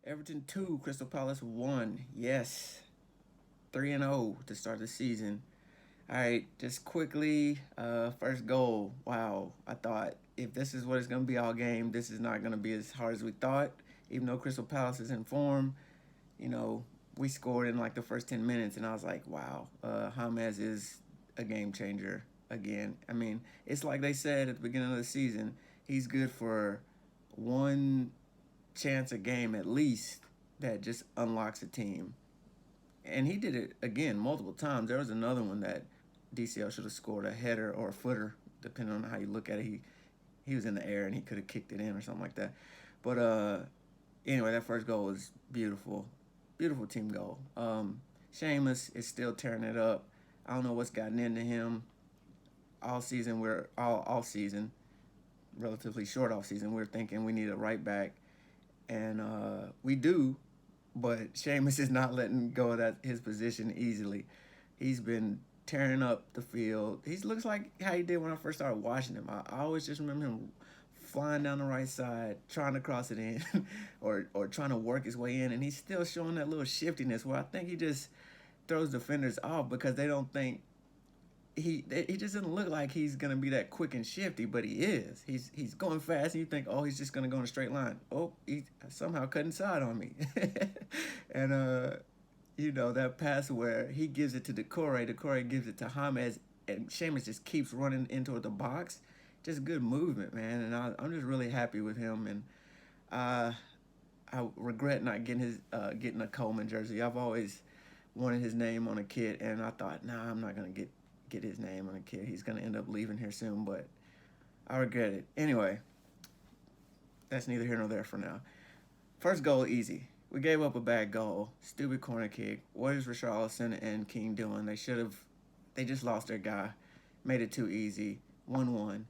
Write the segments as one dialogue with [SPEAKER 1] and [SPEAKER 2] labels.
[SPEAKER 1] Everton 2, Crystal Palace 1. Yes, 3-0 to start the season. All right, just quickly, first goal. Wow, I thought if this is what it's going to be all game, this is not going to be as hard as we thought. Even though Crystal Palace is in form, you know, we scored in like the first 10 minutes, and I was like, wow, James is a game changer again. I mean, it's like they said at the beginning of the season, he's good for one chance a game at least that just unlocks a team. And he did it again multiple times. There was another one that DCL should have scored a header or a footer, depending on how you look at it. He was in the air and he could have kicked it in or something like that. But anyway, that first goal was beautiful, beautiful team goal. Seamus is still tearing it up. I don't know what's gotten into him. All season we're all season, relatively short off season. We're thinking we need a right back, and we do, but Seamus is not letting go of that his position easily. He's been tearing up the field. He looks like how he did when I first started watching him. I always just remember him flying down the right side, trying to cross it in, or trying to work his way in, and he's still showing that little shiftiness where I think he just throws defenders off because they don't think he just doesn't look like he's gonna be that quick and shifty, but he is. He's going fast, and you think, oh, he's just gonna go in a straight line. Oh, he somehow cut inside on me, and that pass where he gives it to Decore gives it to James, and Seamus just keeps running into the box. Just good movement, man, and I'm just really happy with him, and uh, I regret not getting a Coleman jersey. I've always wanted his name on a kit, and I thought, nah, I'm not gonna get his name on a kid. He's gonna end up leaving here soon, but I regret it. Anyway, that's neither here nor there for now. First goal, easy. We gave up a bad goal. Stupid corner kick. What is Richarlison and King doing? They just lost their guy. Made it too easy. 1-1.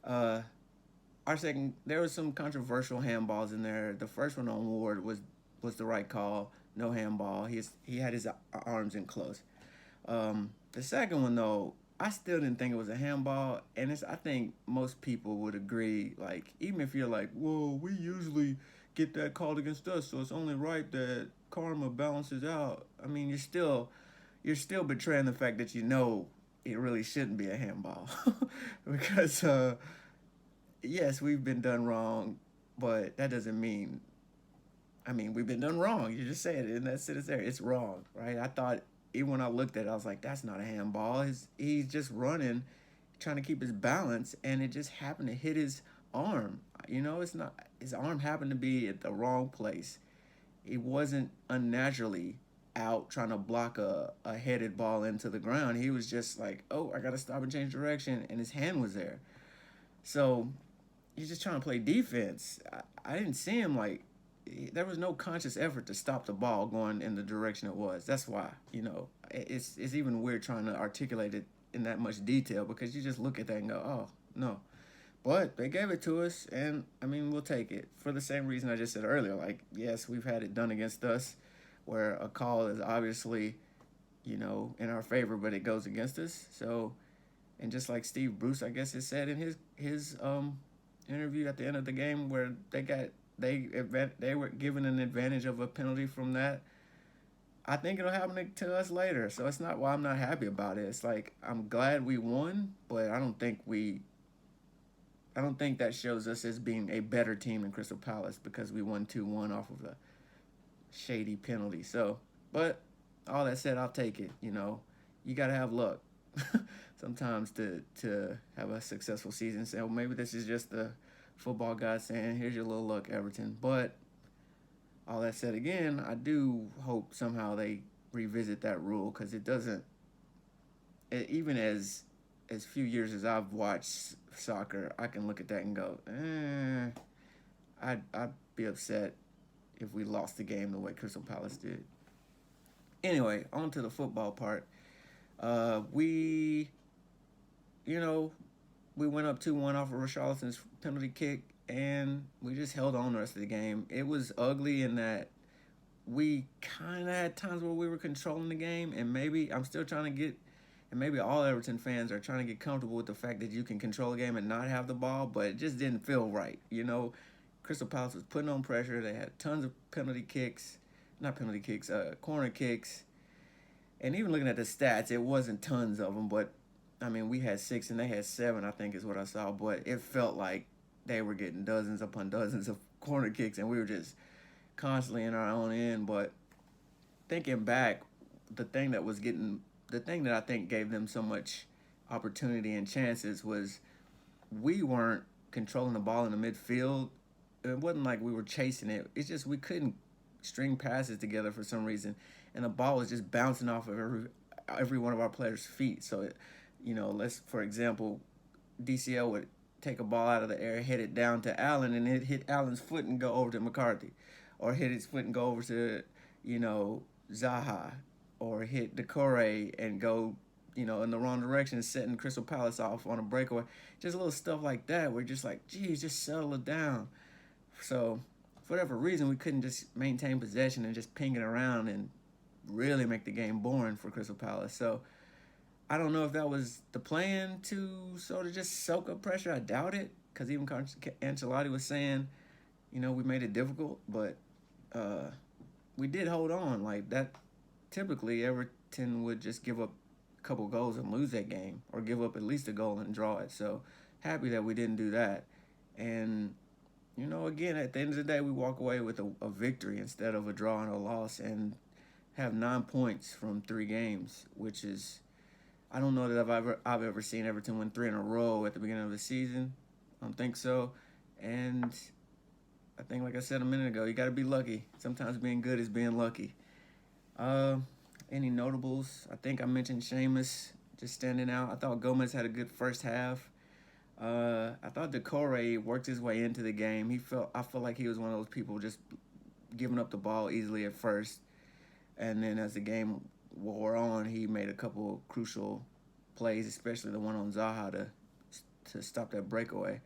[SPEAKER 1] Uh, our second, there was some controversial handballs in there. The first one on Ward was the right call. No handball. He had his arms in close. The second one though, I still didn't think it was a handball, and I think most people would agree. Like even if you're like, whoa, we usually get that called against us, so it's only right that karma balances out. I mean, you're still betraying the fact that it really shouldn't be a handball, because yes, we've been done wrong, but that doesn't mean. I mean, we've been done wrong. You just said it in that sentence there. It's wrong, right? I thought even when I looked at it, I was like, that's not a handball. He's just running, trying to keep his balance, and it just happened to hit his arm. It's not his arm happened to be at the wrong place. He wasn't unnaturally out trying to block a headed ball into the ground. He was just like, oh, I gotta stop and change direction, and his hand was there. So he's just trying to play defense. I didn't see him like there was no conscious effort to stop the ball going in the direction it was. That's why it's even weird trying to articulate it in that much detail because you just look at that and go, oh no. But they gave it to us, and I mean we'll take it for the same reason I just said earlier. Like yes, we've had it done against us, where a call is obviously in our favor, but it goes against us. So, and just like Steve Bruce, I guess it said in his interview at the end of the game, where they were given an advantage of a penalty from that. I think it'll happen to us later. So it's not why I'm not happy about it. It's like I'm glad we won, but I don't think that shows us as being a better team than Crystal Palace because we won 2-1 off of a shady penalty. So, but all that said, I'll take it. You got to have luck sometimes to have a successful season. So maybe this is just the football god saying, "Here's your little luck, Everton." But all that said, again, I do hope somehow they revisit that rule because it doesn't. Even as few years as I've watched soccer, I can look at that and go, I'd be upset if we lost the game the way Crystal Palace did. Anyway, on to the football part. We, we went up 2-1 off of Richarlison's penalty kick, and we just held on the rest of the game. It was ugly in that we kind of had times where we were controlling the game, and maybe I'm still trying to get, and maybe all Everton fans are trying to get comfortable with the fact that you can control the game and not have the ball, but it just didn't feel right. Crystal Palace was putting on pressure. They had tons of penalty kicks, not penalty kicks, corner kicks. And even looking at the stats, it wasn't tons of them, but I mean, we had 6 and they had 7, I think is what I saw. But it felt like they were getting dozens upon dozens of corner kicks, and we were just constantly in our own end. But thinking back, the thing that was getting, the thing that I think gave them so much opportunity and chances was we weren't controlling the ball in the midfield. It wasn't like we were chasing it. It's just we couldn't string passes together for some reason, and the ball was just bouncing off of every one of our players' feet. So, let's for example, DCL would take a ball out of the air, hit it down to Allen, and it hit Allen's foot and go over to McCarthy, or hit his foot and go over to Zaha, or hit Decore and go in the wrong direction, setting Crystal Palace off on a breakaway. Just little stuff like that. We're just like, geez, just settle it down. So, for whatever reason, we couldn't just maintain possession and just ping it around and really make the game boring for Crystal Palace. So, I don't know if that was the plan to sort of just soak up pressure. I doubt it, because even Ancelotti was saying, we made it difficult, but we did hold on. Like that, typically Everton would just give up a couple goals and lose that game, or give up at least a goal and draw it. So happy that we didn't do that. And again, at the end of the day, we walk away with a victory instead of a draw and a loss, and have 9 points from 3 games, which is, I don't know that I've ever seen Everton win 3 in a row at the beginning of the season. I don't think so. And I think, like I said a minute ago, you got to be lucky. Sometimes being good is being lucky. Any notables? I think I mentioned Seamus just standing out. I thought Gomez had a good first half. I thought Decore worked his way into the game. I felt like he was one of those people just giving up the ball easily at first, and then as the game wore on, he made a couple crucial plays, especially the one on Zaha to stop that breakaway.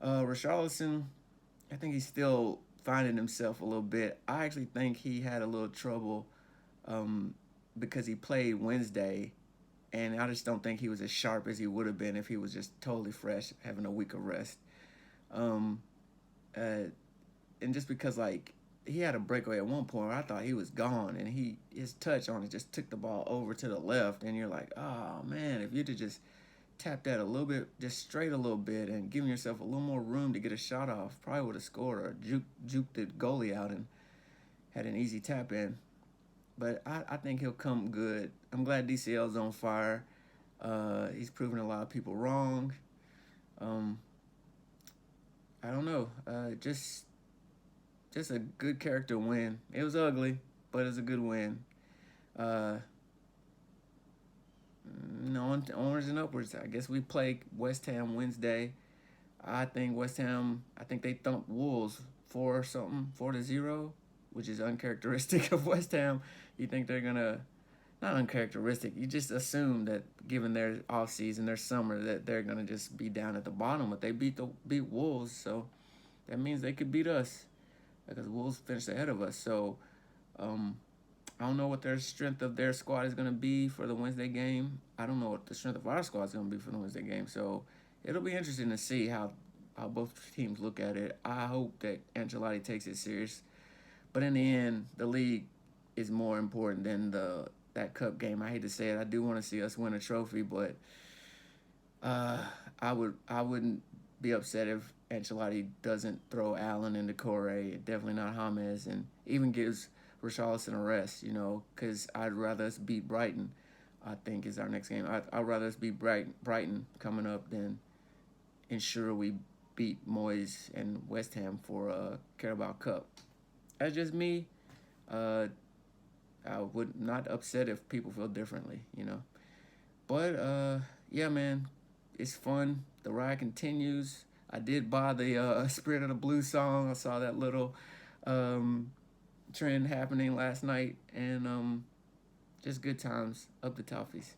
[SPEAKER 1] Richarlison, I think he's still finding himself a little bit. I actually think he had a little trouble because he played Wednesday, and I just don't think he was as sharp as he would have been if he was just totally fresh, having a week of rest. And just because, like, he had a breakaway at one point where I thought he was gone, and his touch on it just took the ball over to the left, and you're like, oh, man, if you'd have just tapped that a little bit, just straight a little bit, and given yourself a little more room to get a shot off, probably would have scored, or juked the goalie out and had an easy tap in. But I think he'll come good. I'm glad DCL's on fire. He's proven a lot of people wrong. I don't know. Just a good character win. It was ugly, but it was a good win. Onwards and upwards. I guess we play West Ham Wednesday. I think they thumped Wolves 4-0, which is uncharacteristic of West Ham. You think they're gonna, not uncharacteristic, you just assume that given their off season, their summer, that they're gonna just be down at the bottom, but they beat Wolves, so that means they could beat us, because Wolves finished ahead of us. So I don't know what their strength of their squad is going to be for the Wednesday game. I don't know what the strength of our squad is going to be for the Wednesday game. So it'll be interesting to see how both teams look at it. I hope that Ancelotti takes it serious. But in the end, the league is more important than that cup game. I hate to say it. I do want to see us win a trophy, but I wouldn't be upset if Ancelotti doesn't throw Allen into Corey, definitely not James, and even gives Richarlison a rest, because I'd rather us beat Brighton, I think, is our next game. I'd rather us beat Brighton coming up than ensure we beat Moyes and West Ham for Carabao Cup. That's just me. I would not upset if people feel differently, But, yeah, man, it's fun. The ride continues. I did buy the Spirit of the Blue song. I saw that little trend happening last night, and just good times. Up the Toffees.